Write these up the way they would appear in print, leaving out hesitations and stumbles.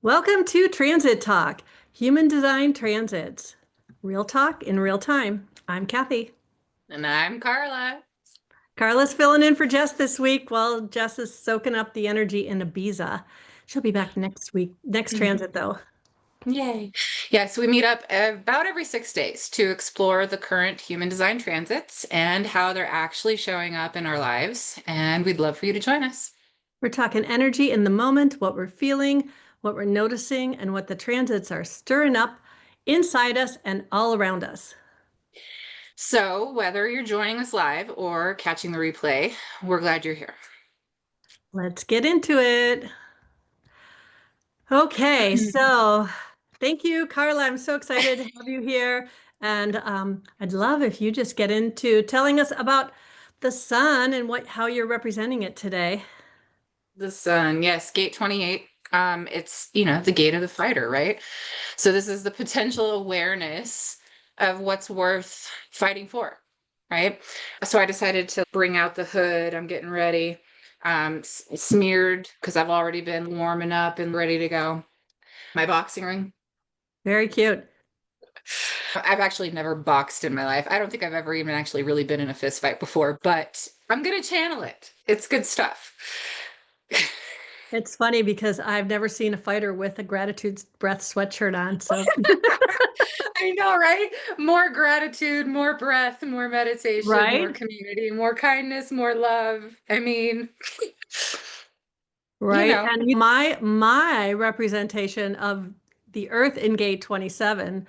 Welcome to Transit Talk, Human Design Transits. Real talk in real time. I'm Kathy. And I'm Carla. Carla's filling in for Jess this week while Jess is soaking up the energy in Ibiza. She'll be back next week, next transit though. Yay. Yes, we meet up about every 6 days to explore the current human design transits and how they're actually showing up in our lives. And we'd love for you to join us. We're talking energy in the moment, what we're feeling, what we're noticing, and what the transits are stirring up inside us and all around us. So, whether you're joining us live or catching the replay, we're glad you're here. Let's get into it. Okay, so thank you, Carla. I'm so excited to have you here. And I'd love if you just get into telling us about the sun and how you're representing it today. The sun, yes, gate 28. It's, the gate of the fighter, right? So this is the potential awareness of what's worth fighting for, right? So I decided to bring out the hood. I'm getting ready, smeared because I've already been warming up and ready to go. My boxing ring. Very cute. I've actually never boxed in my life. I don't think I've ever even actually really been in a fist fight before, but I'm going to channel it. It's good stuff. It's funny because I've never seen a fighter with a gratitude breath sweatshirt on. So I know, right? More gratitude, more breath, more meditation, more right, community, more kindness, more love. I mean, right. And my representation of the Earth in Gate 27,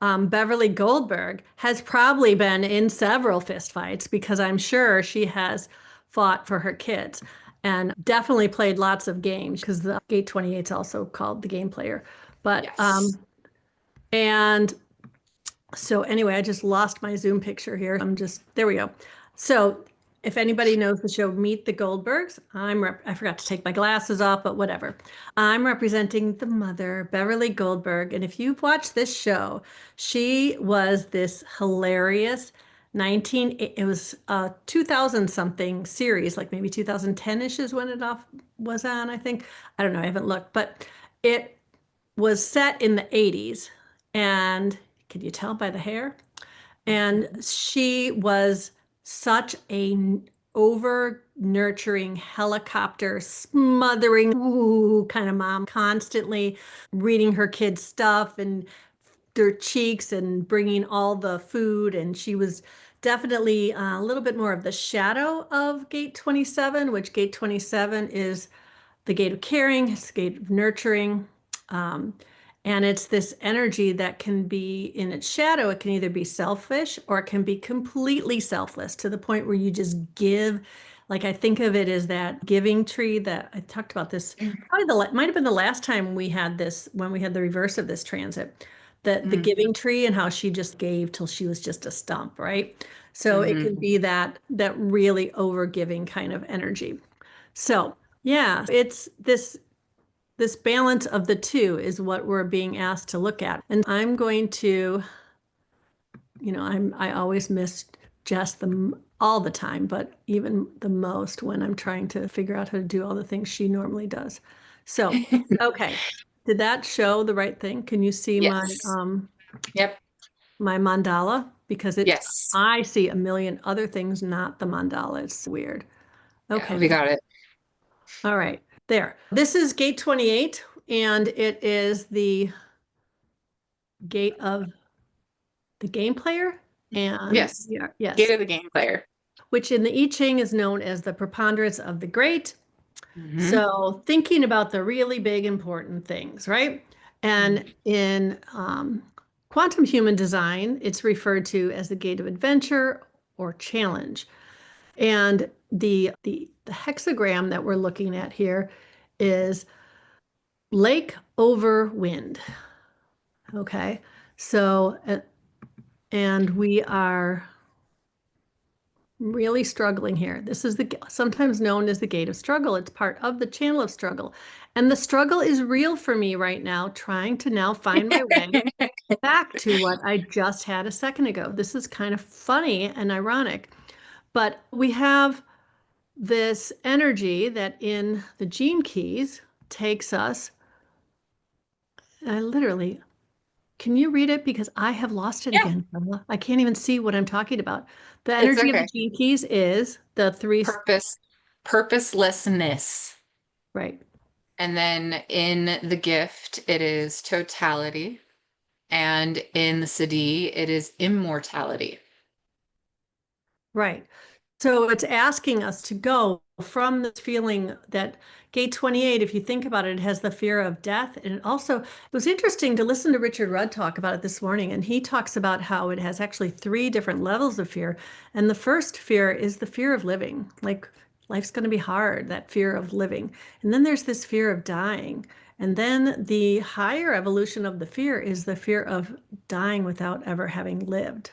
Beverly Goldberg, has probably been in several fistfights because I'm sure she has fought for her kids and definitely played lots of games because the Gate 28 is also called the game player. But yes. and so anyway, I just lost my Zoom picture here. There we go. So if anybody knows the show Meet the Goldbergs, I forgot to take my glasses off, but whatever. I'm representing the mother, Beverly Goldberg. And if you've watched this show, she was this hilarious it was a 2000 something series, like maybe 2010-ish is when it was on, I think. I don't know, I haven't looked, but it was set in the 80s. And can you tell by the hair? And she was such a over nurturing, helicopter smothering kind of mom, constantly reading her kids stuff and their cheeks and bringing all the food. And she was definitely a little bit more of the shadow of Gate 27, which Gate 27 is the gate of caring, it's the gate of nurturing. Um, and it's this energy that can be in its shadow. It can either be selfish or it can be completely selfless to the point where you just give. Like I think of it as that giving tree that I talked about this. Probably might have been the last time we had this when we had the reverse of this transit, the Mm-hmm. giving tree and how she just gave till she was just a stump, right? So it Mm-hmm. can be that really over giving kind of energy. So yeah, it's this balance of the two is what we're being asked to look at. And I'm going to, I always miss Jess all the time, but even the most when I'm trying to figure out how to do all the things she normally does. So, okay. Did that show the right thing? Can you see Yes. Yep. my mandala? Because Yes. I see a million other things, not the mandala. It's weird. Yeah, Okay. we got it. All right. There. This is gate 28, and it is the gate of the game player. And Yes. yeah, Gate yes, of the game player. which in the I Ching is known as the preponderance of the great. Mm-hmm. So thinking about the really big important things, right? And in quantum human design, it's referred to as the gate of adventure or challenge. And the hexagram that we're looking at here is lake over wind. Okay. So, and we are really struggling here. This is sometimes known as the gate of struggle. It's part of the channel of struggle. And the struggle is real for me right now, trying to now find my way back to what I just had a second ago. This is kind of funny and ironic, but we have this energy that in the gene keys takes us I literally, can you read it? Because I have lost it Yeah, again, Carla. I can't even see what I'm talking about. The it's energy of the okay. gene keys is the three, Purposelessness. right. And then in the gift, it is totality. And in the Siddhi, it is immortality. Right. So it's asking us to go from this feeling that gate 28, if you think about it, it has the fear of death. And it was interesting to listen to Richard Rudd talk about it this morning. And he talks about how it has actually three different levels of fear. And the first fear is the fear of living, like life's going to be hard, that fear of living. And then there's this fear of dying. And then the higher evolution of the fear is the fear of dying without ever having lived.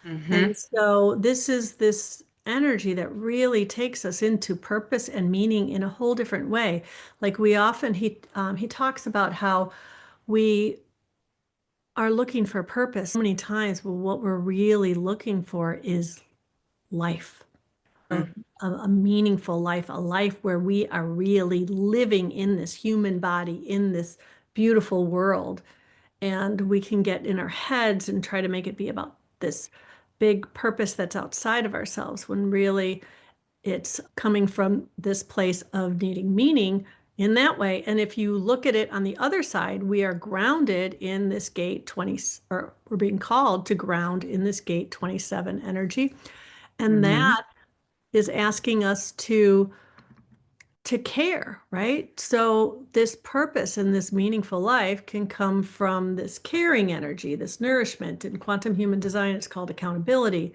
Mm-hmm. And so this is this energy that really takes us into purpose and meaning in a whole different way. Like we often he talks about how we are looking for purpose so many times, but what we're really looking for is life, a meaningful life, a life where we are really living in this human body, in this beautiful world. And we can get in our heads and try to make it be about this big purpose that's outside of ourselves when really it's coming from this place of needing meaning in that way. And if you look at it on the other side, we are grounded in this gate 20, or we're being called to ground in this gate 27 energy. And Mm-hmm. that is asking us to care, right? So this purpose and this meaningful life can come from this caring energy, this nourishment. In quantum human design, it's called accountability.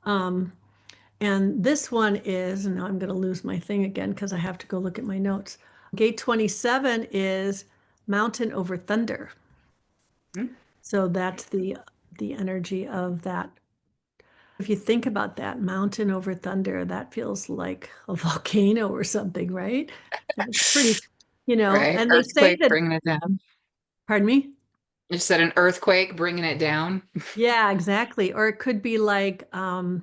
Um, and this one is, and now I'm going to lose my thing again because I have to go look at my notes. Gate 27 is mountain over thunder. So that's the energy of that. If you think about that, mountain over thunder, that feels like a volcano or something, right? It's pretty, Right. and they say Earthquake that, bringing it down. pardon me? You said an earthquake bringing it down. Yeah, exactly. Or it could be like, I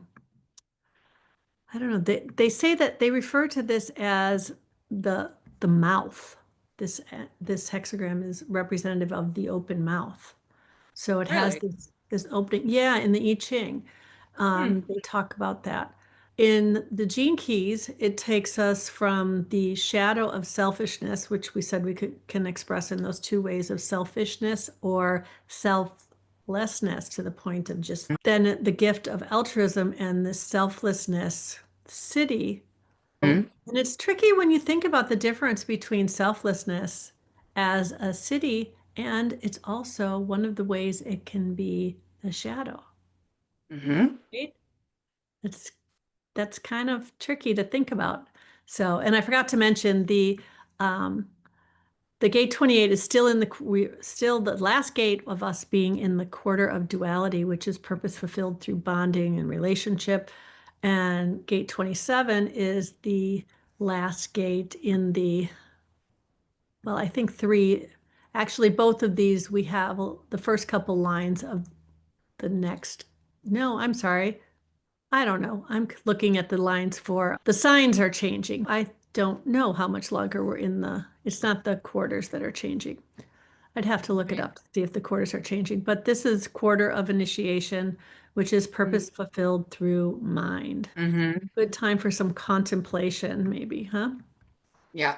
don't know. They say that they refer to this as the the mouth. This hexagram is representative of the open mouth. So it has Really? this opening. Yeah, in the I Ching, Hmm. they talk about that. In the Gene Keys, it takes us from the shadow of selfishness, which we said we can express in those two ways of selfishness or selflessness to the point of just then the gift of altruism and the selflessness city. Hmm. And it's tricky when you think about the difference between selflessness as a city, and it's also one of the ways it can be a shadow, Mm-hmm. right? It's that's kind of tricky to think about. So, and I forgot to mention um, the gate 28 is still we still the last gate of us being in the quarter of duality, which is purpose fulfilled through bonding and relationship. And gate 27 is the last gate in well, I think three, actually, both of these we have the first couple lines of the next. No, I'm sorry. I don't know. I'm looking at the lines for the signs are changing. I don't know how much longer we're in it's not the quarters that are changing. I'd have to look it Right. up to see if the quarters are changing. But this is quarter of initiation, which is purpose fulfilled through mind. Mm-hmm. Good time for some contemplation, maybe, huh? Yeah,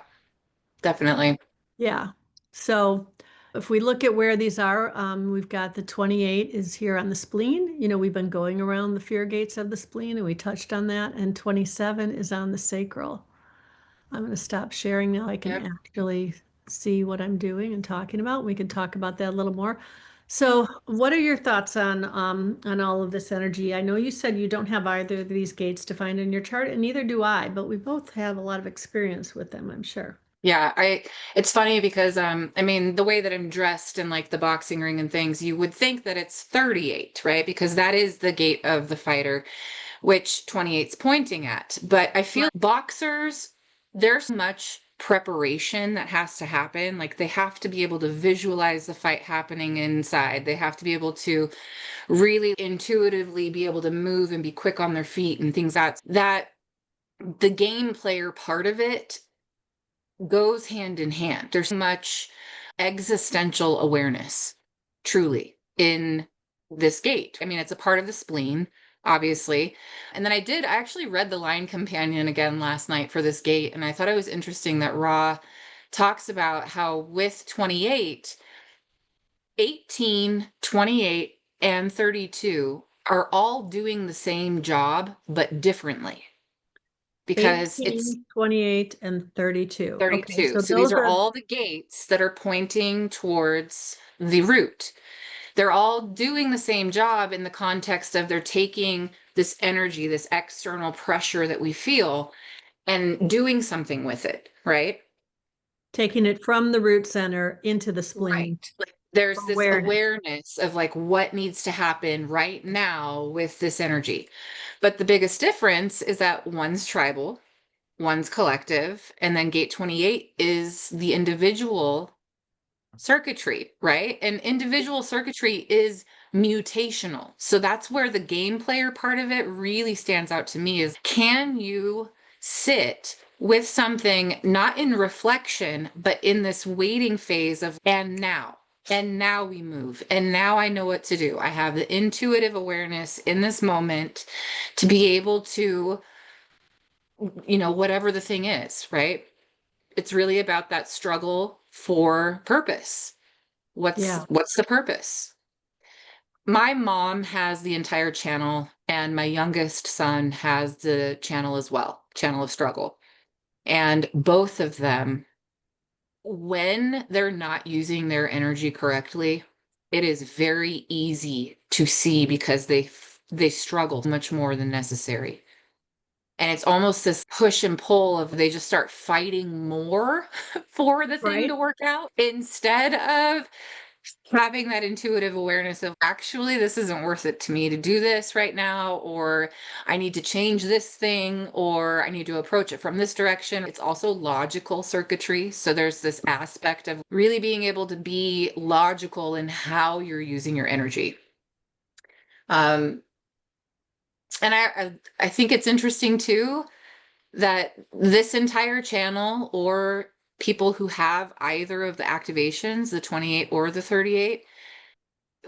definitely. Yeah. So if we look at where these are, we've got the 28 is here on the spleen. We've been going around the fear gates of the spleen and we touched on that. And 27 is on the sacral. I'm going to stop sharing now. I can Yep. actually see what I'm doing and talking about. We can talk about that a little more. Yeah. So, what are your thoughts on all of this energy? I know you said you don't have either of these gates defined in your chart, and neither do I, but we both have a lot of experience with them, I'm sure. Yeah, it's funny because I mean the way that I'm dressed in like the boxing ring and things, you would think that it's 38, right? Because that is the gate of the fighter, which 28's pointing at. But I feel boxers, there's so much preparation that has to happen. Like they have to be able to visualize the fight happening inside. They have to be able to really intuitively be able to move and be quick on their feet and things that the game player part of it goes hand in hand. There's so much existential awareness, truly, in this gate. I mean, it's a part of the spleen, obviously. And then I actually read the Line Companion again last night for this gate, and I thought it was interesting that Ra talks about how with 28, 18, 28, and 32 are all doing the same job, but differently. Because it's 18, 28, and 32. Okay, 32. so So these those are are all the gates that are pointing towards the root. They're all doing the same job in the context of they're taking this energy, this external pressure that we feel, and doing something with it, right? taking it from the root center into the spleen Right. Like there's for this awareness. awareness of like what needs to happen right now with this energy. But the biggest difference is that one's tribal, one's collective, and then gate 28 is the individual circuitry, right? And individual circuitry is mutational. So that's where the game player part of it really stands out to me is can you sit with something not in reflection, but in this waiting phase of, and now we move. And now I know what to do. I have the intuitive awareness in this moment to be able to, whatever the thing is, right? It's really about that struggle for purpose. What's Yeah. what's the purpose? My mom has the entire channel, and my youngest son has the channel as well, channel of struggle. And both of them, when they're not using their energy correctly, it is very easy to see because they struggle much more than necessary. And it's almost this push and pull of they just start fighting more for the thing Right. to work out instead of having that intuitive awareness of actually this isn't worth it to me to do this right now, or I need to change this thing, or I need to approach it from this direction. It's also logical circuitry. So there's this aspect of really being able to be logical in how you're using your energy. Um, and I think it's interesting too that this entire channel or people who have either of the activations, the 28 or the 38,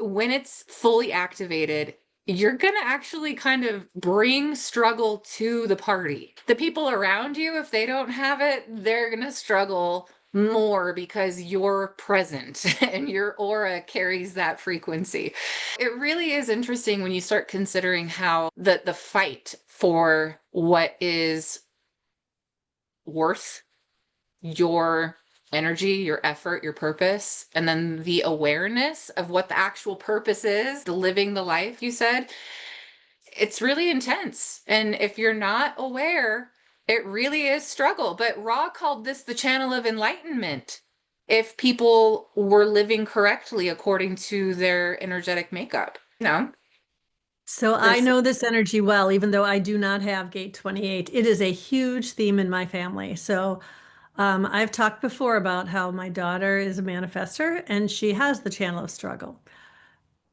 when it's fully activated, you're going to actually kind of bring struggle to the party. The people around you, if they don't have it, they're going to struggle more because you're present and your aura carries that frequency. It really is interesting when you start considering how the fight for what is worth your energy, your effort, your purpose, and then the awareness of what the actual purpose is, the living the life you said, it's really intense. And if you're not aware, it really is struggle. But Ra called this the channel of enlightenment if people were living correctly according to their energetic makeup. So I This know this energy well, even though I do not have gate 28. It is a huge theme in my family. So I've talked before about how my daughter is a manifester and she has the channel of struggle.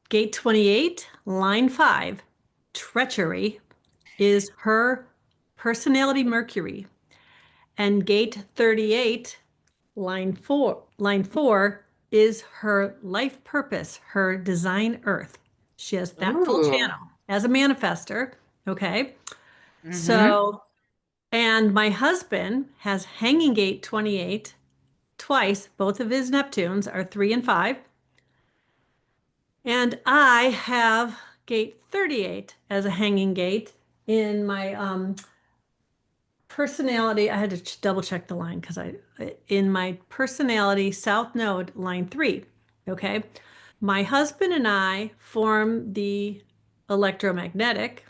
Gate 28, line 5, treachery, is her personality Mercury. And gate 38, line 4 is her life purpose, her design earth. She has that full Ooh. channel as a manifester. Okay. Mm-hmm. So, and my husband has hanging gate 28 twice. Both of his Neptunes are 3 and 5. And I have gate 38 as a hanging gate in my personality. I had to double check the line because in my personality South Node, line 3. Okay. My husband and I form the electromagnetic,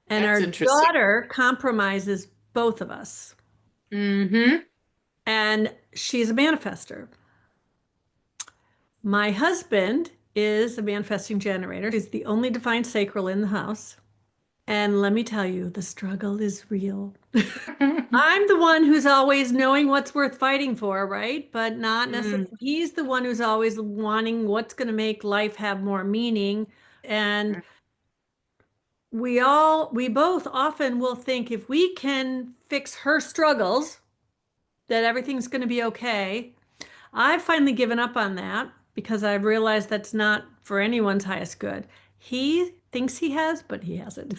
and That's our interesting. daughter compromises both of us. Mm-hmm. And she's a manifester. My husband is a manifesting generator. He's the only defined sacral in the house. And let me tell you, the struggle is real. I'm the one who's always knowing what's worth fighting for, right? But not necessarily. Mm. He's the one who's always wanting what's going to make life have more meaning. And we both often will think if we can fix her struggles, that everything's going to be okay. I've finally given up on that because I've realized that's not for anyone's highest good. He thinks he has, but he hasn't.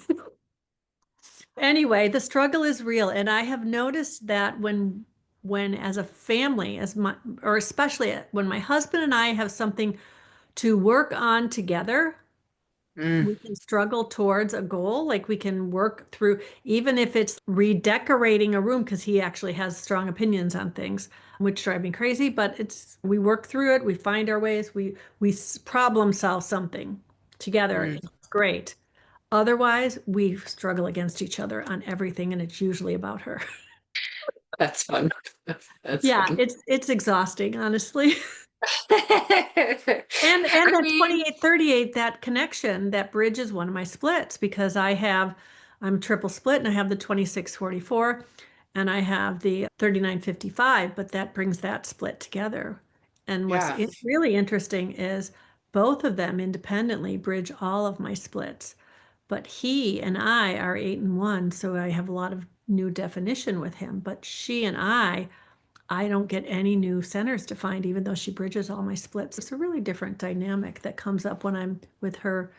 Anyway, the struggle is real, and I have noticed that when as a family, as my or especially when my husband and I have something to work on together, Mm, we can struggle towards a goal. Like we can work through, even if it's redecorating a room, because he actually has strong opinions on things, which drive me crazy. But we work through it, we find our ways, we problem solve something together. mm. It's great. Otherwise, we struggle against each other on everything, and it's usually about her. That's fun. That's Yeah, fun. it's exhausting, honestly. And I that mean, 2838, that connection, that bridge is one of my splits because I'm triple split and I have the 2644 and I have the 3955, but that brings that split together. And yeah, really interesting is both of them independently bridge all of my splits. But he and I are 8 and 1, so I have a lot of new definition with him. But she and I don't get any new centers to find, even though she bridges all my splits. It's a really different dynamic that comes up when I'm with her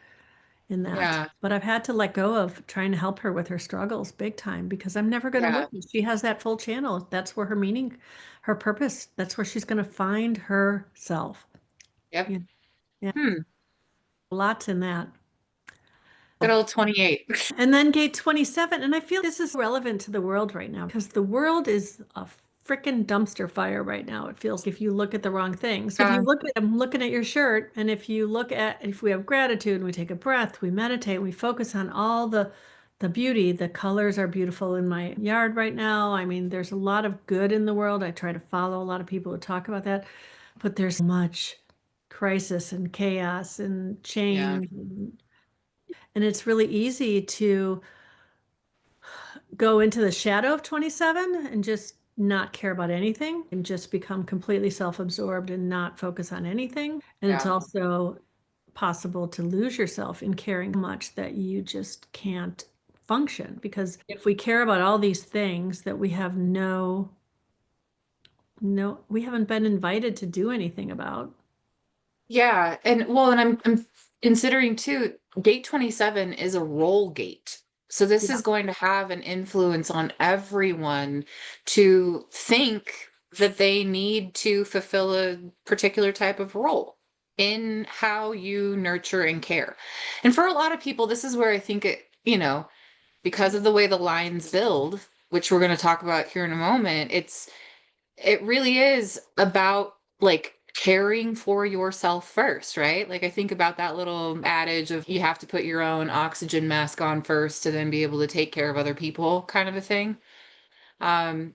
in that. yeah, But I've had to let go of trying to help her with her struggles big time because I'm never going to yeah, win. She has that full channel. That's where her meaning, her purpose, that's where she's going to find herself. yep. Yeah, yeah, Hmm. lots in that. Good old 28. And then gate 27, and I feel this is relevant to the world right now because the world is a freaking dumpster fire right now. It feels if you look at the wrong things. If you look at, I'm looking at your shirt, and if we have gratitude and we take a breath, we meditate, we focus on all the beauty. The colors are beautiful in my yard right now. I mean, there's a lot of good in the world. I try to follow a lot of people who talk about that, but there's so much crisis and chaos and Yeah, change. And it's really easy to go into the shadow of 27 and just not care about anything and just become completely self-absorbed and not focus on anything. And it's yeah, also possible to lose yourself in caring so much that you just can't function. Because if we care about all these things that we have we haven't been invited to do anything about. yeah. And well, and I'm considering too, gate 27 is a roll gate. So this Yeah. is going to have an influence on everyone to think that they need to fulfill a particular type of role in how you nurture and care. And for a lot of people, this is where I think because of the way the lines build, which we're going to talk about here in a moment, it really is about like caring for yourself first, right? Like I think about that little adage of you have to put your own oxygen mask on first to then be able to take care of other people kind of a thing. Um,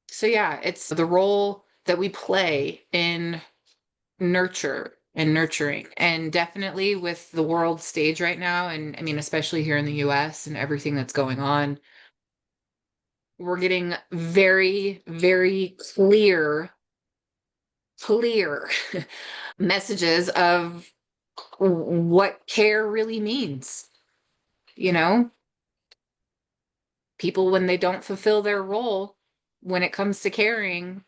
so yeah, it's the role that we play in nurture and nurturing. And definitely with the world stage right now, and I mean, especially here in the US and everything that's going on, we're getting very, very clear messages of what care really means. You know, people, when they don't fulfill their role when it comes to caring,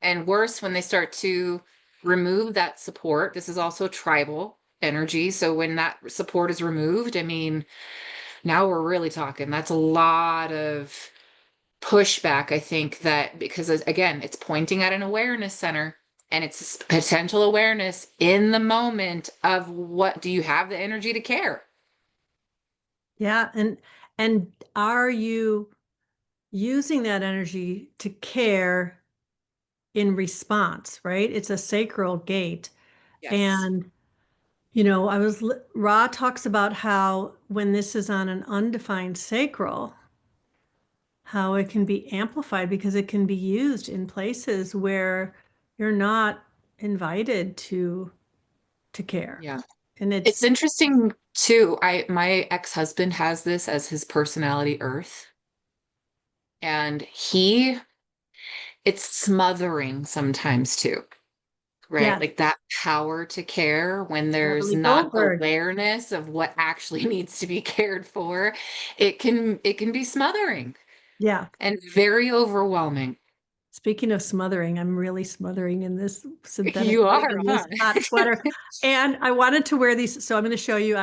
and worse, when they start to remove that support. This is also tribal energy. So when that support is removed, I mean, now we're really talking. That's a lot of pushback, I think, that because again, it's pointing at an awareness center and it's potential awareness in the moment of what do you have the energy to care? Yeah. And are you using that energy to care in response, right? It's a sacral gate. Yes. And, Ra talks about how when this is on an undefined sacral, how it can be amplified because it can be used in places where you're not invited to care. Yeah. And It's interesting too. My ex-husband has this as his personality earth, and it's smothering sometimes too, right? yeah, Like that power to care when there's Beverly not Goldberg. awareness of what actually needs to be cared for. It can be smothering Yeah. and very overwhelming. Speaking of smothering, I'm really smothering in this synthetic You wig are, and huh? this hot sweater. And I wanted to wear these, so I'm going to show you.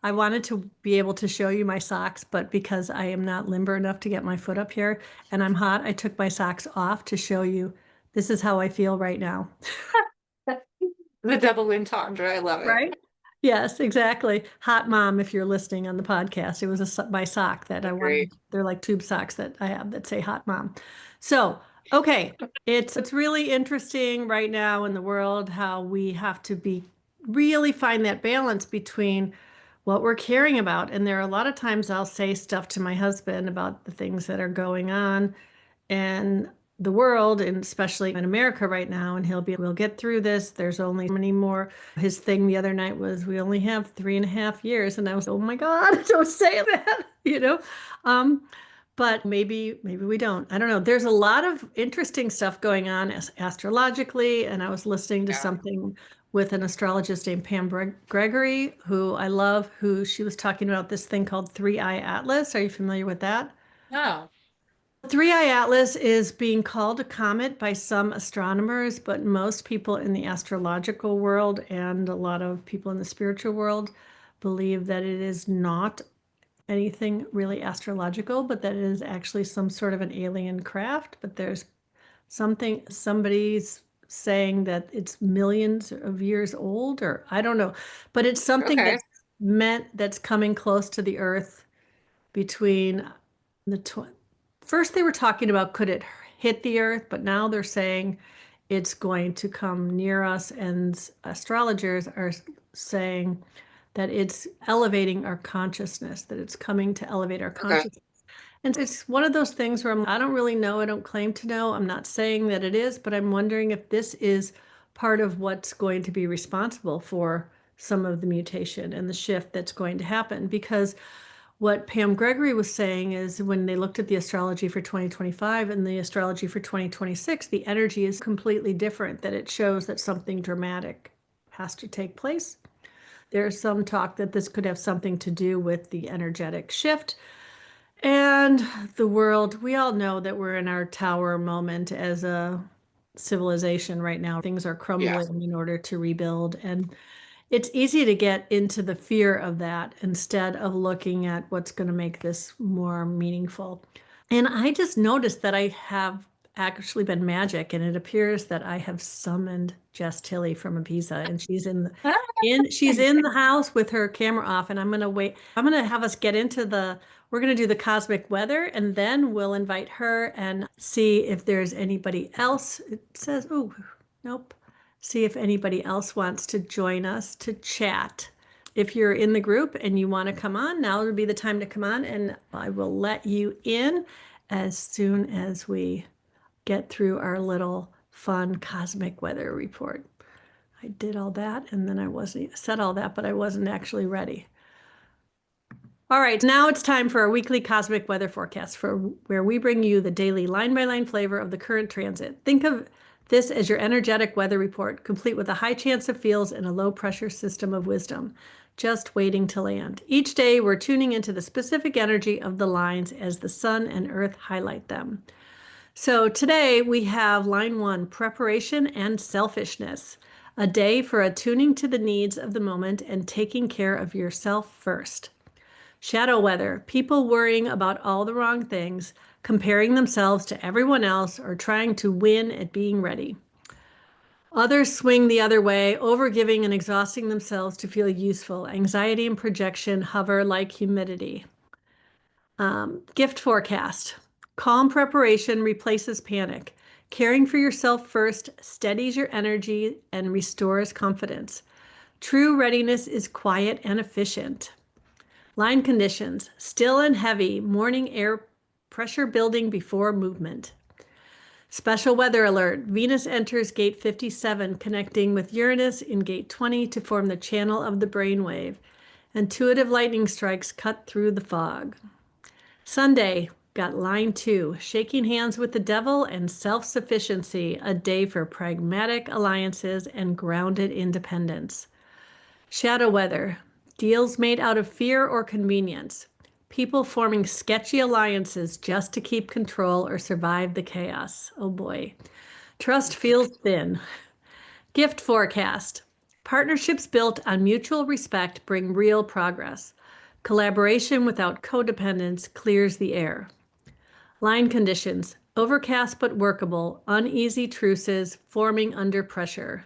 I wanted to be able to show you my socks, but because I am not limber enough to get my foot up here and I'm hot, I took my socks off to show you this is how I feel right now. The double entendre. I love it. Right? Yes, exactly. Hot mom, if you're listening on the podcast, it was my sock that I Agree. wanted. They're like tube socks that I have that say hot mom. So, okay, it's really interesting right now in the world how we have to be really find that balance between what we're caring about. And there are a lot of times I'll say stuff to my husband about the things that are going on and the world, and especially in America right now. And he'll be, we'll get through this. There's only so many more. His thing the other night was, we only have 3.5 years. And I was, oh my God, don't say that, you know? Um, but maybe we don't. I don't know. There's a lot of interesting stuff going on astrologically. And I was listening to Yeah. something with an astrologist named Pam Gregory, who I love, who she was talking about this thing called Three-Eye Atlas. Are you familiar with that? Oh, Three-Eye Atlas is being called a comet by some astronomers, but most people in the astrological world and a lot of people in the spiritual world believe that it is not anything really astrological, but that it is actually some sort of an alien craft. But there's somebody's saying that it's millions of years old, or I don't know, but it's something okay. that's coming close to the Earth between the first they were talking about could it hit the earth, but now they're saying it's going to come near us, and astrologers are saying that it's elevating our consciousness, that it's coming to elevate our Okay. consciousness. And it's one of those things where I don't really know, I don't claim to know, I'm not saying that it is, but I'm wondering if this is part of what's going to be responsible for some of the mutation and the shift that's going to happen. Because what Pam Gregory was saying is when they looked at the astrology for 2025 and the astrology for 2026, the energy is completely different, that it shows that something dramatic has to take place. There's some talk that this could have something to do with the energetic shift and the world. We all know that we're in our tower moment as a civilization right now. Things are Yeah. crumbling in order to rebuild. And it's easy to get into the fear of that instead of looking at what's going to make this more meaningful. And I just noticed that I have actually been magic, and it appears that I have summoned Jess Tilley from Ibiza, and she's in the house with her camera off, and I'm gonna wait. I'm gonna have us get into we're gonna do the cosmic weather, and then we'll invite her and see if there's anybody else. It says, oh, nope. See if anybody else wants to join us to chat. If you're in the group and you want to come on, now would be the time to come on, and I will let you in as soon as we get through our little fun cosmic weather report. I did all that and then I wasn't said all that, but I wasn't actually ready. All right, now it's time for our weekly cosmic weather forecast, for where we bring you the daily line-by-line flavor of the current transit. Think of this as your energetic weather report, complete with a high chance of feels and a low-pressure system of wisdom, just waiting to land. Each day, we're tuning into the specific energy of the lines as the sun and earth highlight them. So today we have line 1, preparation and selfishness, a day for attuning to the needs of the moment and taking care of yourself first. Shadow weather, people worrying about all the wrong things, comparing themselves to everyone else, or trying to win at being ready. Others swing the other way, overgiving and exhausting themselves to feel useful. Anxiety and projection hover like humidity. Gift forecast. Calm preparation replaces panic. Caring for yourself first steadies your energy and restores confidence. True readiness is quiet and efficient. Line conditions, still and heavy, morning air pressure building before movement. Special weather alert, Venus enters gate 57, connecting with Uranus in gate 20 to form the channel of the brainwave. Intuitive lightning strikes cut through the fog. Sunday, got line 2, shaking hands with the devil and self-sufficiency, a day for pragmatic alliances and grounded independence. Shadow weather, deals made out of fear or convenience. People forming sketchy alliances just to keep control or survive the chaos. Oh boy. Trust feels thin. Gift forecast. Partnerships built on mutual respect bring real progress. Collaboration without codependence clears the air. Line conditions. Overcast but workable. Uneasy truces forming under pressure.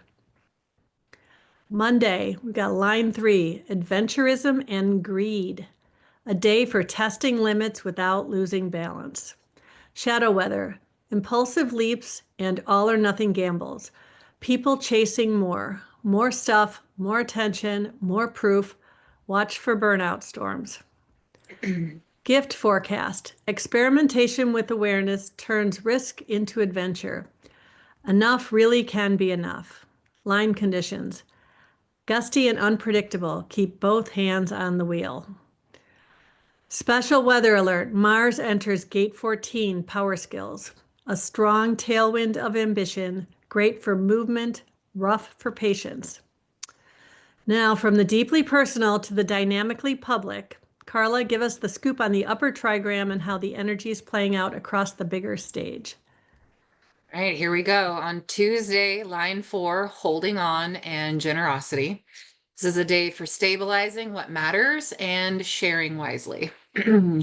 Monday, we got line 3, adventurism and greed. A day for testing limits without losing balance. Shadow weather, impulsive leaps and all or nothing gambles. People chasing more. More stuff, more attention, more proof. Watch for burnout storms. Gift forecast, experimentation with awareness turns risk into adventure. Enough really can be enough. Line conditions, gusty and unpredictable. Keep both hands on the wheel. Special weather alert. Mars enters gate 14, power skills. A strong tailwind of ambition, great for movement, rough for patience. Now, from the deeply personal to the dynamically public, Carla, give us the scoop on the upper trigram and how the energy is playing out across the bigger stage. All right, here we go. On Tuesday, line 4, holding on and generosity. This is a day for stabilizing what matters and sharing wisely.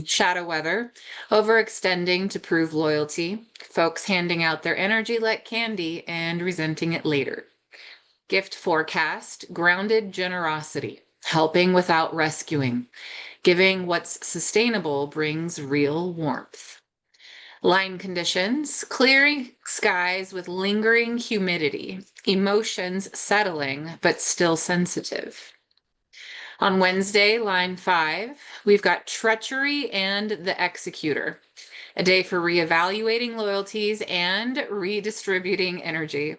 Shadow weather, overextending to prove loyalty, folks handing out their energy like candy and resenting it later. Gift forecast, grounded generosity, helping without rescuing. Giving what's sustainable brings real warmth. Line conditions, clearing skies with lingering humidity, emotions settling but still sensitive. On Wednesday, line 5, we've got treachery and the executor, a day for reevaluating loyalties and redistributing energy.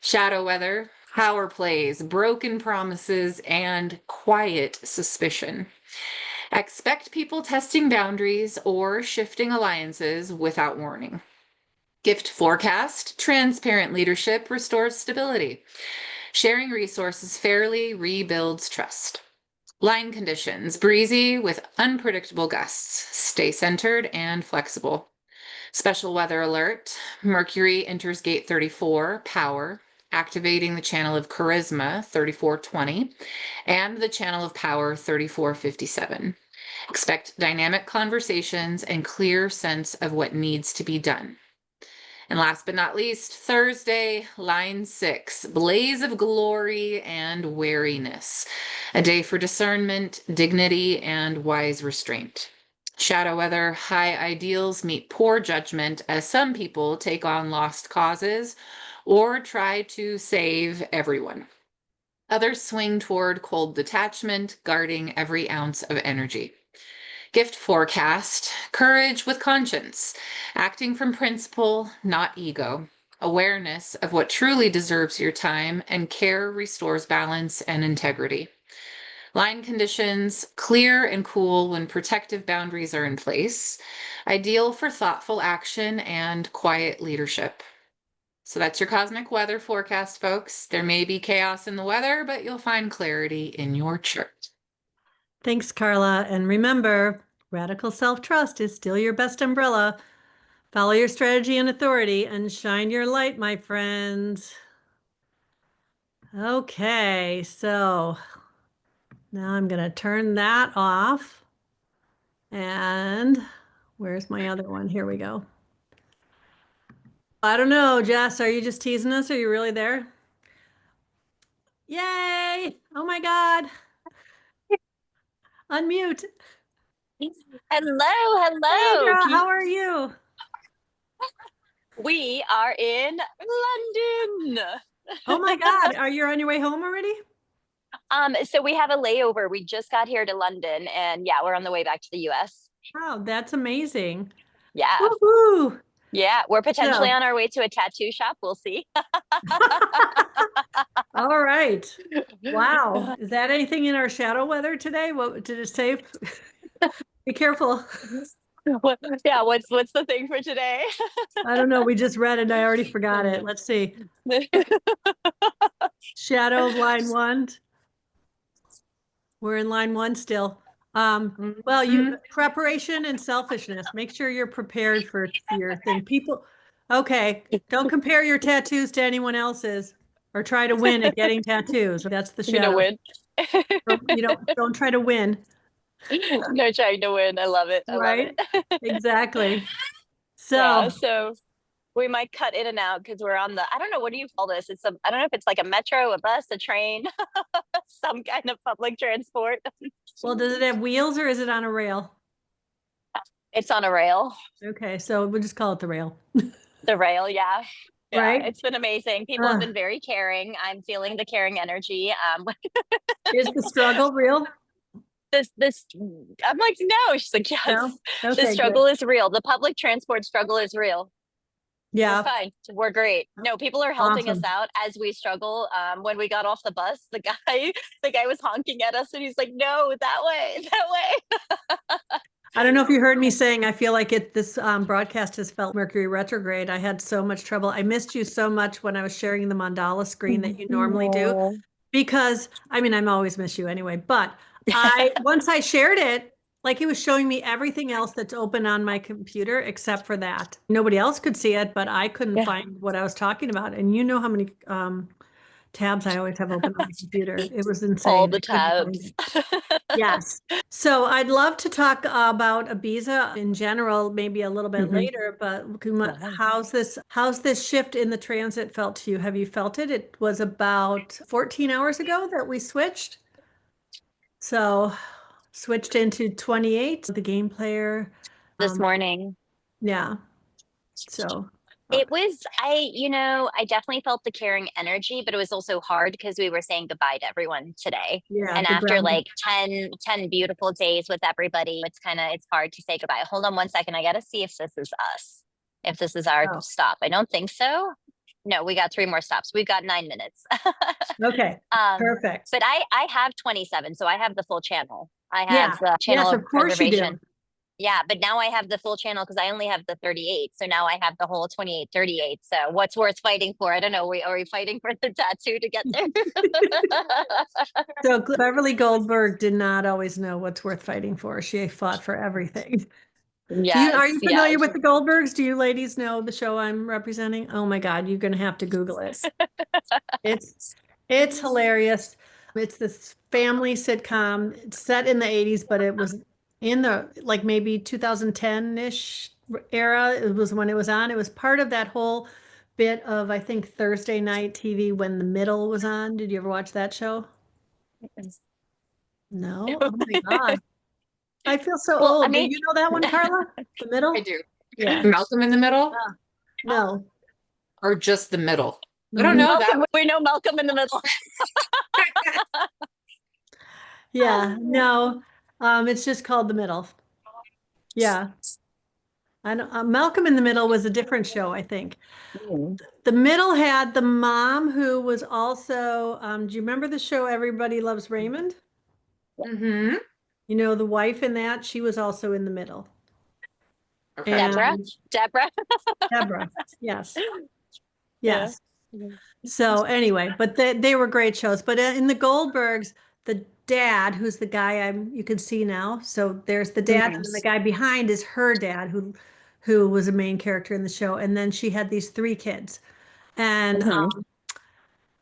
Shadow weather, power plays, broken promises, and quiet suspicion. Expect people testing boundaries or shifting alliances without warning. Gift forecast, transparent leadership restores stability. Sharing resources fairly rebuilds trust. Line conditions, breezy with unpredictable gusts. Stay centered and flexible. Special weather alert, Mercury enters gate 34, power, activating the channel of charisma, 3420, and the channel of power, 3457. Expect dynamic conversations and clear sense of what needs to be done. And last but not least, Thursday, line 6, blaze of glory and wariness. A day for discernment, dignity, and wise restraint. Shadow weather, high ideals meet poor judgment as some people take on lost causes or try to save everyone. Others swing toward cold detachment, guarding every ounce of energy. Gift forecast, courage with conscience, acting from principle, not ego. Awareness of what truly deserves your time and care restores balance and integrity. Line conditions, clear and cool when protective boundaries are in place. Ideal for thoughtful action and quiet leadership. So that's your cosmic weather forecast, folks. There may be chaos in the weather, but you'll find clarity in your chart. Thanks, Carla. And remember, radical self-trust is still your best umbrella. Follow your strategy and authority and shine your light, my friends. Okay, so now I'm going to turn that off. And where's my other one? Here we go. I don't know, Jess, are you just teasing us? Are you really there? Yay! Oh my God. Unmute. Hello, Hey, hello. girl, how are you? We are in London. Oh my God, are you on your way home already? So we have a layover. We just got here to London, and yeah, we're on the way back to the US. Wow, that's amazing. Yeah. Woohoo! Yeah, we're potentially So- on our way to a tattoo shop. We'll see. All right. Wow. Is that anything in our shadow weather today? What did it say? Be careful. Yeah, what's the thing for today? I don't know. We just read it. I already forgot it. Let's see. Shadow of line 1. We're in line 1 still. Well, preparation and selfishness. Make sure you're prepared for your thing. People, okay, don't compare your tattoos to anyone else's or try to win at getting tattoos. That's the You know, shadow. win. You don't try to win. No trying to win. I love it. I love Right? it. Exactly. Yeah, So, so we might cut in and out because we're on the, I don't know, what do you call this? I don't know if it's like a metro, a bus, a train, some kind of public transport. well, does it have wheels or is it on a rail? It's on a rail. Okay, so we'll just call it the rail. The rail, yeah. Yeah, Right? it's been amazing. People have been very caring. I'm feeling the caring energy. Is the struggle real? This I'm like, no. She's like, yes. No? The Okay, struggle good. is real. The public transport struggle is real. Yeah. We're fine. We're great. No, people are helping us Awesome. out as we struggle. When we got off the bus, the guy was honking at us and he's like, no, that way, that way. I don't know if you heard me saying, I feel like this broadcast has felt Mercury retrograde. I had so much trouble. I missed you so much when I was sharing the mandala screen that you normally do, because I mean, I'm always miss you anyway, but once I shared it, like it was showing me everything else that's open on my computer except for that. Nobody else could see it, but I couldn't find what I was talking about. And you know how many tabs I always have open on my computer. It was insane. All the tabs. Yes. So I'd love to talk about Ibiza in general, maybe a little bit later, but how's this shift in the transit felt to you? Have you felt it? It was about 14 hours ago that we switched. So switched into 28, the game player. This morning. Yeah. So It was, I definitely felt the caring energy, but it was also hard because we were saying goodbye to everyone today. yeah. And the after ground- like 10 beautiful days with everybody, it's hard to say goodbye. Hold on one second. I got to see if this is us, if this is our stop. I don't think so. No, we got 3 more stops. We've got 9 minutes. Okay. Perfect. But I have 27, so I have the full channel. I Yeah. have the channel Yes, of of course you do. reservation. Yeah, but now I have the full channel because I only have the 38. So now I have the whole 28, 38. So what's worth fighting for? I don't know. Are we fighting for the tattoo to get there? So Beverly Goldberg did not always know what's worth fighting for. She fought for everything. Yes, Are you familiar with the Goldbergs? Do you ladies know the show I'm representing? Oh my God, you're gonna have to Google it. It's hilarious. It's this family sitcom. It's set in the 80s, but it was in the like maybe 2010-ish era. It was when it was on. It was part of that whole bit of, I think, Thursday night TV when The Middle was on. Did you ever watch that show? No? Oh my God. I feel so Well, old. Do you know that one, Carla? The Middle? I do. Yeah. Malcolm in the Middle, No. or just the middle? I don't know that. We know Malcolm in the Middle. Yeah, no. It's just called The Middle. Yeah. I know, Malcolm in the Middle was a different show, I think. The Middle had the mom who was also, do you remember the show Everybody Loves Raymond? Mm-hmm. You know, the wife in that, she was also in The Middle. Okay. And Deborah. Deborah, yes. Yeah. Yes. So anyway, but they were great shows. But in the Goldbergs, the dad, who's the guy you can see now. So there's the dad, and then the guy behind is her dad, who was a main character in the show. And then she had these 3 kids, and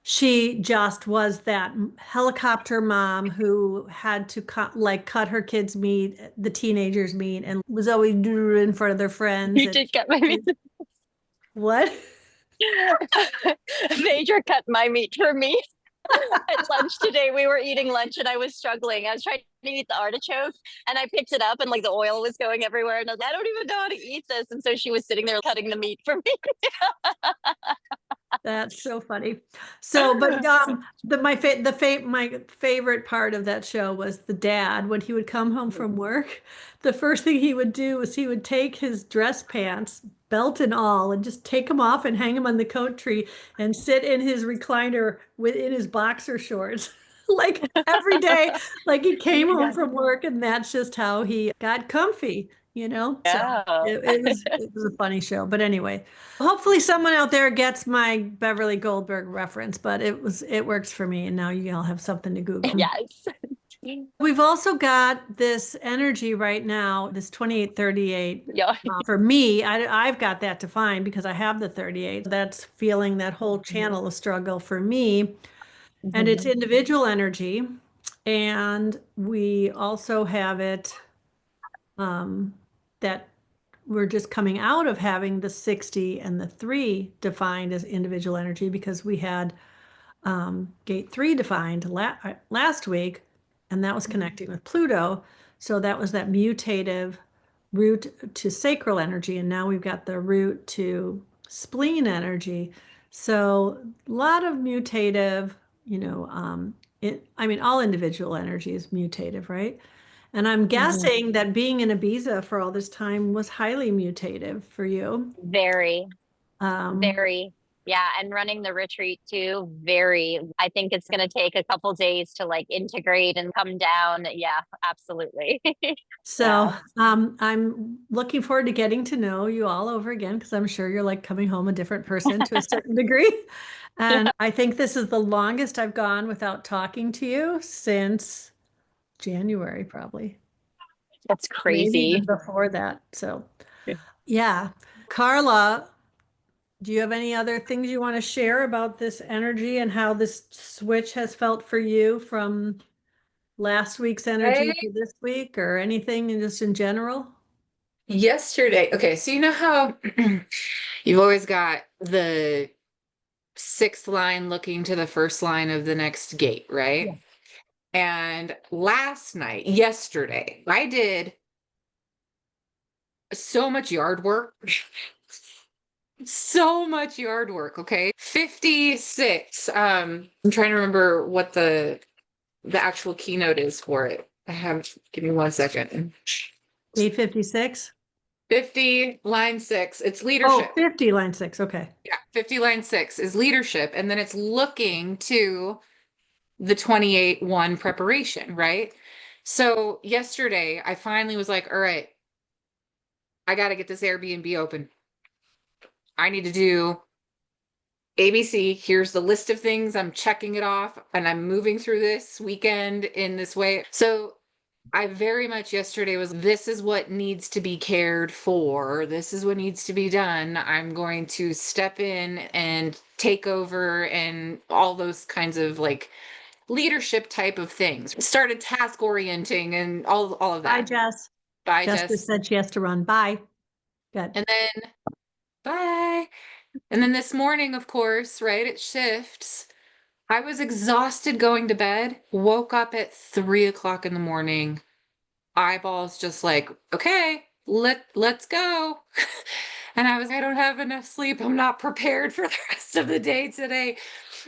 she just was that helicopter mom who had to cut her kids meat, the teenagers meat, and was always in front of their friends. You did cut my meat. What? Major cut my meat for me. At lunch today, we were eating lunch and I was struggling. I was trying to eat the artichoke and I picked it up and like the oil was going everywhere. And I was like, I don't even know how to eat this. And so she was sitting there cutting the meat for me. That's so funny. So, but my favorite part of that show was the dad. When he would come home from work, the first thing he would do was he would take his dress pants, belt and all, and just take them off and hang them on the coat tree and sit in his recliner within his boxer shorts. Like every day, like he came home from work, and that's just how he got comfy, you know? Yeah. So it was a funny show. But anyway, hopefully someone out there gets my Beverly Goldberg reference, but it works for me, and now you all have something to Google. Yes. We've also got this energy right now, this 2838. Yeah. For me, I've got that defined because I have the 38. That's feeling that whole channel of struggle for me. And it's individual energy. And we also have it that we're just coming out of having the 60 and the 3 defined as individual energy because we had gate 3 defined last week, and that was connecting with Pluto. So that was that mutative root to sacral energy, and now we've got the root to spleen energy. So a lot of mutative, I mean, all individual energy is mutative, right? And I'm guessing that being in Ibiza for all this time was highly mutative for you. Very, Um, very. Yeah, and running the retreat too, very. I think it's going to take a couple days to like integrate and come down. Yeah, absolutely. So I'm looking forward to getting to know you all over again because I'm sure you're like coming home a different person to a certain degree. And I think this is the longest I've gone without talking to you since January, probably. That's Maybe even crazy. before that. So yeah. Carla, do you have any other things you want to share about this energy and how this switch has felt for you from last week's energy Right? to this week or anything just in general? Yesterday, okay, so you know how you've always got the sixth line looking to the first line of the next gate, right? Yeah. And yesterday, I did so much yard work. So much yard work, okay? 56. I'm trying to remember what the actual keynote is for it. Give me 1 second. 856? 50, line 6. It's Oh, leadership. 50, line 6. Okay. Yeah, 50, line 6 is leadership. And then it's looking to the 28-1 preparation, right? So yesterday, I finally was like, all right, I got to get this Airbnb open. I need to do ABC. Here's the list of things. I'm checking it off and I'm moving through this weekend in this way. So I very much yesterday was, this is what needs to be cared for. This is what needs to be done. I'm going to step in and take over and all those kinds of like leadership type of things. Started task orienting and all of Bye, that. Jess. Bye, Jess Jess. just said she has to run. Bye. Good. And then bye. And then this morning, of course, right, it shifts. I was exhausted going to bed, woke up at 3 o'clock in the morning, eyeballs just like, okay, let's go. And I don't have enough sleep. I'm not prepared for the rest of the day today.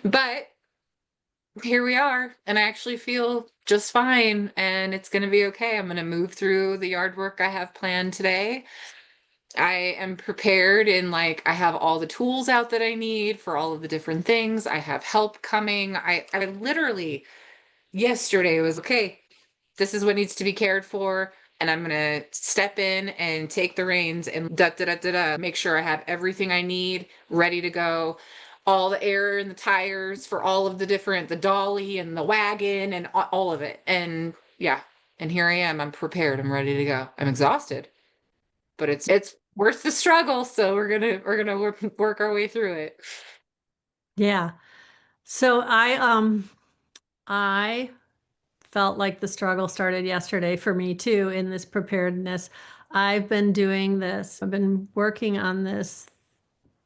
But here we are. And I actually feel just fine. And it's going to be okay. I'm going to move through the yard work I have planned today. I am prepared and like I have all the tools out that I need for all of the different things. I have help coming. I literally yesterday was okay, this is what needs to be cared for. And I'm gonna step in and take the reins and make sure I have everything I need ready to go. All the air in the tires for all of the dolly and the wagon and all of it. And yeah, and here I am. I'm prepared. I'm ready to go. I'm exhausted, but it's worth the struggle. So we're gonna work our way through it. Yeah. So I felt like the struggle started yesterday for me too in this preparedness. I've been doing this. I've been working on this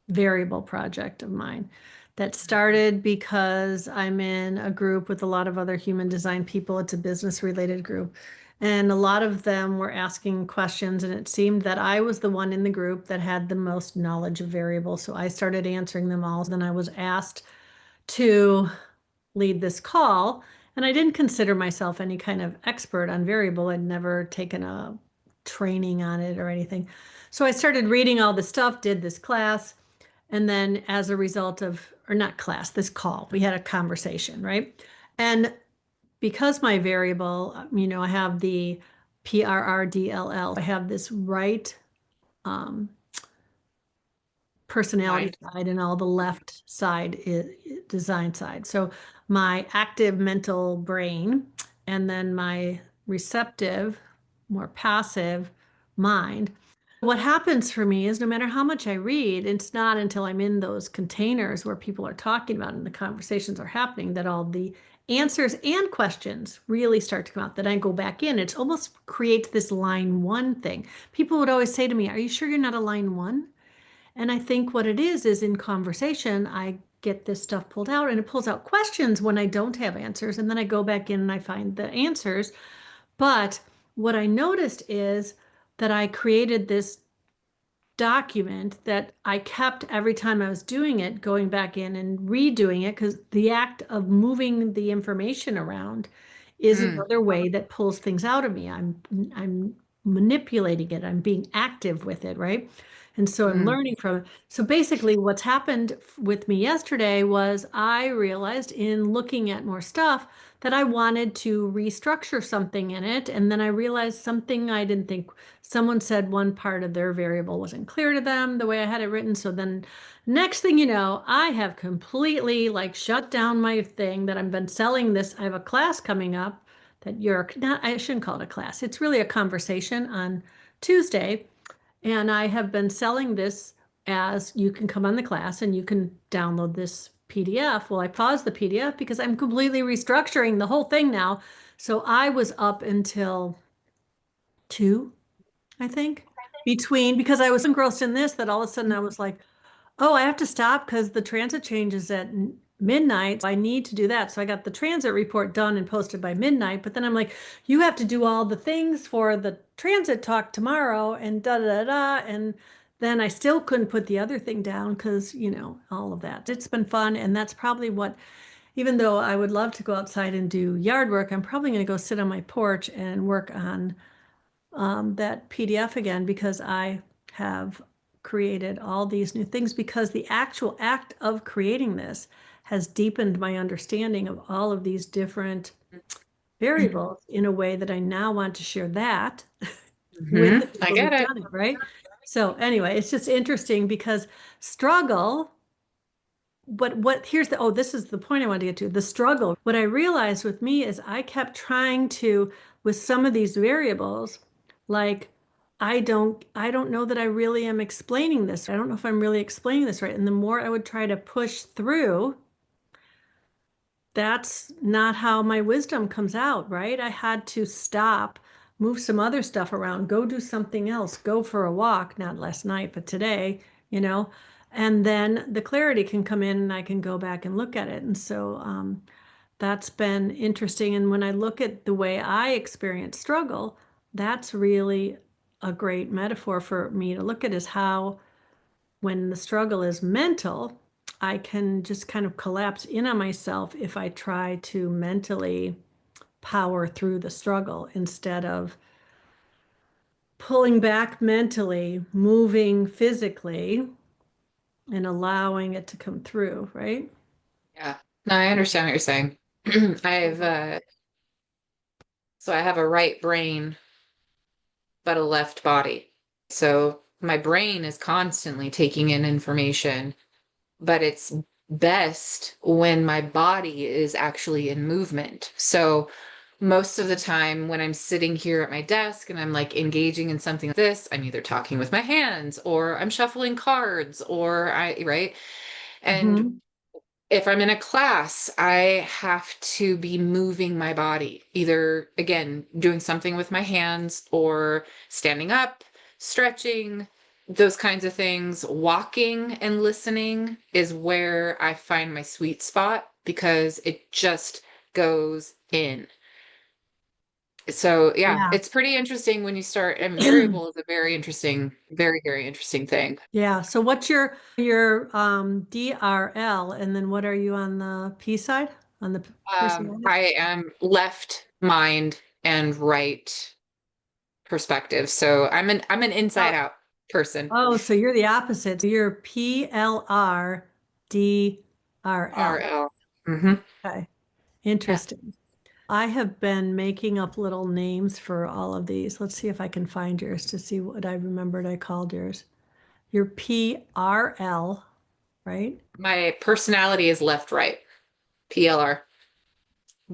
variable project of mine that started because I'm in a group with a lot of other human design people. It's a business related group. And a lot of them were asking questions, and it seemed that I was the one in the group that had the most knowledge of variables. So I started answering them all. Then I was asked to lead this call, and I didn't consider myself any kind of expert on variable. I'd never taken a training on it or anything. So I started reading all the stuff, did this class, and then as a result of, or not class, this call, we had a conversation, right? And because my variable, I have the PRRDLL, I have this right personality side and all the left side is design side. So my active mental brain and then my receptive, more passive mind. What happens for me is no matter how much I read, it's not until I'm in those containers where people are talking about it and the conversations are happening that all the answers and questions really start to come out, that I go back in. It almost creates this line one thing. People would always say to me, "Are you sure you're not a line one?" And I think what it is in conversation, I get this stuff pulled out and it pulls out questions when I don't have answers. And then I go back in and I find the answers. But what I noticed is that I created this document that I kept every time I was doing it, going back in and redoing it, because the act of moving the information around is another way that pulls things out of me. I'm manipulating it. I'm being active with it, right? And so I'm learning from it. So basically, what's happened with me yesterday was I realized in looking at more stuff that I wanted to restructure something in it. And then I realized something I didn't think. Someone said one part of their variable wasn't clear to them the way I had it written. So then next thing you know, I have completely like shut down my thing that I've been selling this. I have a class coming up that you're not, I shouldn't call it a class. It's really a conversation on Tuesday. And I have been selling this as you can come on the class and you can download this PDF. Well, I paused the PDF because I'm completely restructuring the whole thing now. So I was up until 2, I think, because I was engrossed in this that all of a sudden I was like, oh, I have to stop because the transit changes at midnight. I need to do that. So I got the transit report done and posted by midnight. But then I'm like, you have to do all the things for the transit talk tomorrow and da da da. And then I still couldn't put the other thing down because, all of that. It's been fun. And that's probably what, even though I would love to go outside and do yard work, I'm probably going to go sit on my porch and work on that PDF again because I have created all these new things because the actual act of creating this has deepened my understanding of all of these different variables in a way that I now want to share that with the I people get who've it. done it, right? So anyway, it's just interesting because struggle, but here's this is the point I wanted to get to, the struggle. What I realized with me is I kept trying to, with some of these variables, like I don't know that I really am explaining this. I don't know if I'm really explaining this right. And the more I would try to push through, that's not how my wisdom comes out, right? I had to stop, move some other stuff around, go do something else, go for a walk, not last night, but today, and then the clarity can come in and I can go back and look at it. And so that's been interesting. And when I look at the way I experience struggle, that's really a great metaphor for me to look at, is how when the struggle is mental, I can just kind of collapse in on myself if I try to mentally power through the struggle instead of pulling back mentally, moving physically, and allowing it to come through, right? Yeah. No, I understand what you're saying. So I have a right brain, but a left body. So my brain is constantly taking in information, but it's best when my body is actually in movement. So most of the time when I'm sitting here at my desk and I'm like engaging in something like this, I'm either talking with my hands or I'm shuffling cards right? And if I'm in a class, I have to be moving my body, either again, doing something with my hands or standing up, stretching, those kinds of things. Walking and listening is where I find my sweet spot because it just goes in. So yeah, Yeah. it's pretty interesting when you start, and variable is a very interesting, very, very interesting thing. Yeah. So what's your DRL, and then what are you on the P side, on the personality? I am left mind and right perspective. So I'm an inside Oh, out person. so you're the opposite. So you're PLRDRL. RL. Mm-hmm. Okay. Yeah. Interesting. I have been making up little names for all of these. Let's see if I can find yours to see what I remembered I called yours. Your PRL, right? My personality is left right. PLR.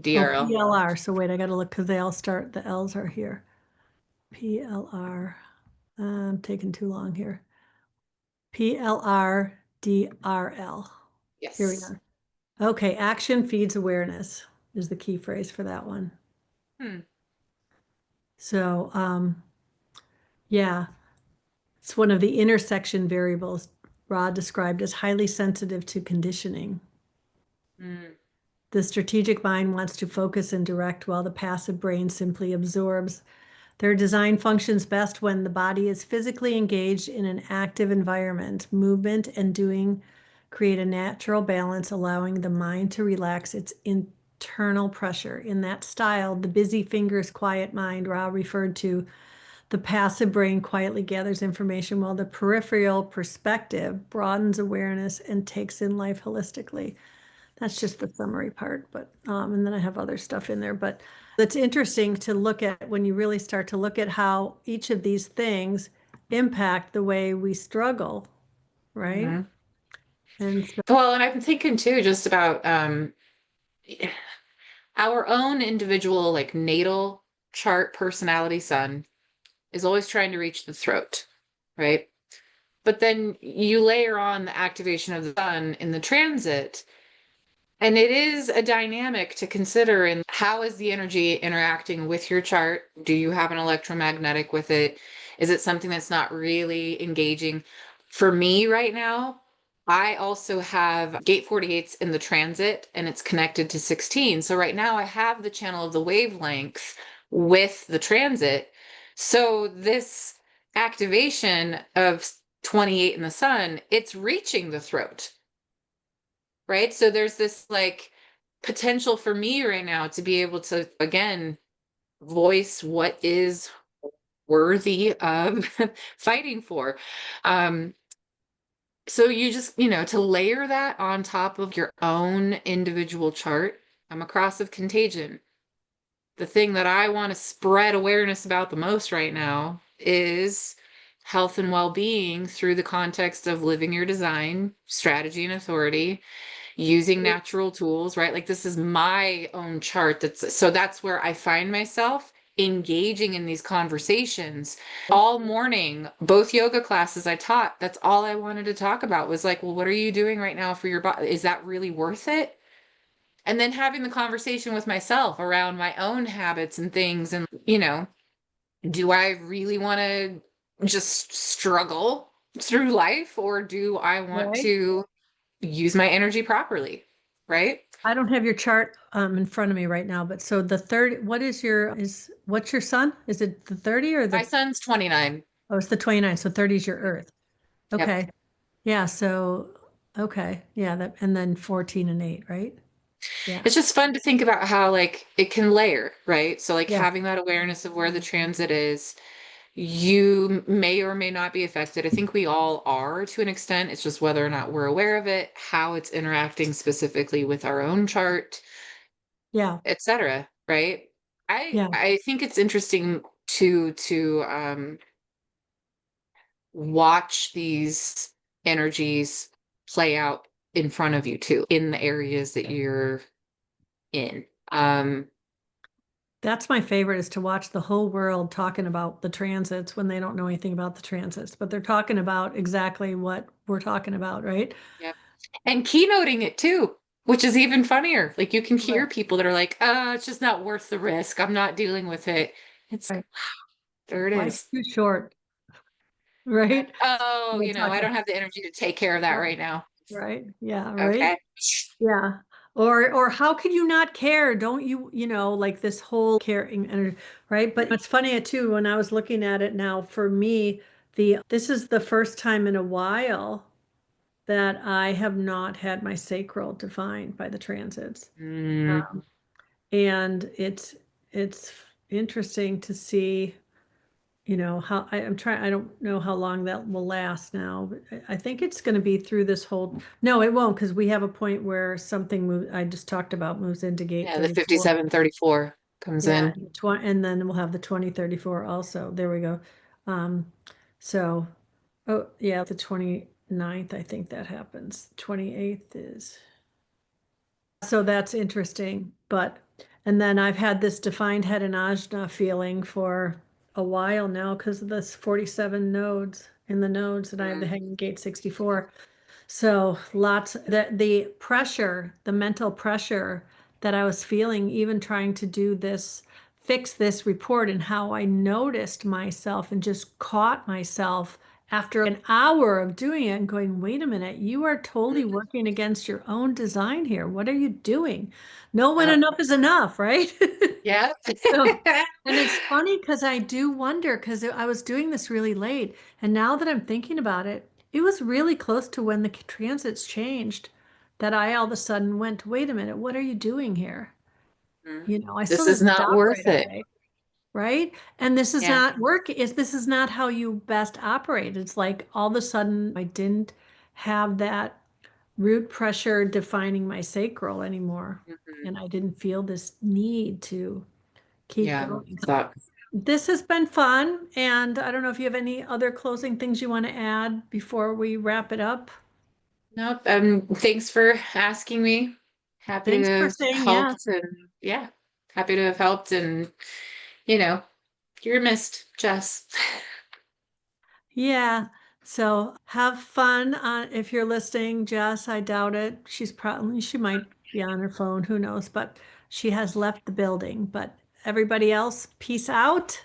DRL. PLR. So wait, I got to look because they all start, the L's are here. PLR. I'm taking too long here. PLRDRL. Here we Yes. are. Okay, action feeds awareness is the key phrase for that one. So, yeah, it's one of the intersection variables Rod described as highly sensitive to conditioning. The strategic mind wants to focus and direct while the passive brain simply absorbs. Their design functions best when the body is physically engaged in an active environment. Movement and doing create a natural balance, allowing the mind to relax its internal pressure. In that style, the busy fingers, quiet mind, Ra referred to, the passive brain quietly gathers information while the peripheral perspective broadens awareness and takes in life holistically. That's just the summary part, but and then I have other stuff in there, but it's interesting to look at when you really start to look at how each of these things impact the way we struggle, right? And so, Well, and I'm thinking too, just about our own individual, like natal chart personality sun is always trying to reach the throat, right? But then you layer on the activation of the sun in the transit, and it is a dynamic to consider. And how is the energy interacting with your chart? Do you have an electromagnetic with it? Is it something that's not really engaging? For me right now, I also have gate 48s in the transit and it's connected to 16. So right now I have the channel of the wavelength with the transit. So this activation of 28 in the sun, it's reaching the throat, right? So there's this like potential for me right now to be able to, again, voice what is worthy of fighting for. So you just, to layer that on top of your own individual chart, I'm a cross of contagion. The thing that I want to spread awareness about the most right now is health and well-being through the context of living your design, strategy and authority, using natural tools, right? Like this is my own chart. That's where I find myself engaging in these conversations all morning. Both yoga classes I taught, that's all I wanted to talk about was like, well, what are you doing right now for your body? Is that really worth it? And then having the conversation with myself around my own habits and things. And, do I really want to just struggle through life, or do I want right? to use my energy properly? Right? I don't have your chart in front of me right now, but so the 30, what's your sun? Is it the 30 or My the, son's 29. oh, it's the 29. So 30 is your earth. Yep. Okay. Yeah. So, okay. Yeah. That, and then 14 and 8, right? Yeah. It's just fun to think about how like it can layer, right? So like Yeah. having that awareness of where the transit is, you may or may not be affected. I think we all are to an extent. It's just whether or not we're aware of it, how it's interacting specifically with our own chart, Yeah. etc. Right? Yeah. I think it's interesting to watch these energies play out in front of you too, in the areas that you're in. That's my favorite, is to watch the whole world talking about the transits when they don't know anything about the transits, but they're talking about exactly what we're talking about, right? Yeah. And keynoting it too, which is even funnier. Like you can hear Right. people that are like, it's just not worth the risk. I'm not dealing with it. It's Right. there it Life's is. too short, Yeah. right? Oh, We're I talking, don't have the energy to take care of that right now. right? Yeah, right? Okay. Yeah. Or how could you not care? Don't you, like this whole caring energy, right? But it's funny too, when I was looking at it now, for me, this is the first time in a while that I have not had my sacral defined by the transits. Mm, Um, and it's interesting to see, how I don't know how long that will last now, but I think it's going to be through this whole, no, it won't, because we have a point where something I just talked about moves into gate yeah, the 34. 5734 comes Yeah, in. and then we'll have the 2034 also. There we go. Um, so, oh yeah, the 29th, I think that happens. 28th is. So that's interesting. And then I've had this defined head and ajna feeling for a while now because of this 47 nodes in the nodes, and I have the hanging gate 64. So lots the pressure, the mental pressure that I was feeling, even trying to do this, fix this report, and how I noticed myself and just caught myself after an hour of doing it and going, wait a minute, you are totally working against your own design here. What are you doing? Know when enough is enough, right? Yeah. So, and it's funny because I do wonder, because I was doing this really late, and now that I'm thinking about it, it was really close to when the transits changed that I all of a sudden went, wait a minute, what are you doing here? You know, I still This is didn't not stop worth right it. away, right? And this is Yeah. not work, this is not how you best operate. It's like all of a sudden I didn't have that root pressure defining my sacral anymore. Mhm. And I didn't feel this need to keep Yeah. going. Sucks. This has been fun, and I don't know if you have any other closing things you want to add before we wrap it up. Nope. Thanks for asking me. Happy to Thanks for have saying yes. helped, and yeah, happy to have helped, and you know, you're missed, Jess. Yeah. So have fun. If you're listening, Jess, I doubt it. She might be on her phone, who knows, but she has left the building. But everybody else, peace out.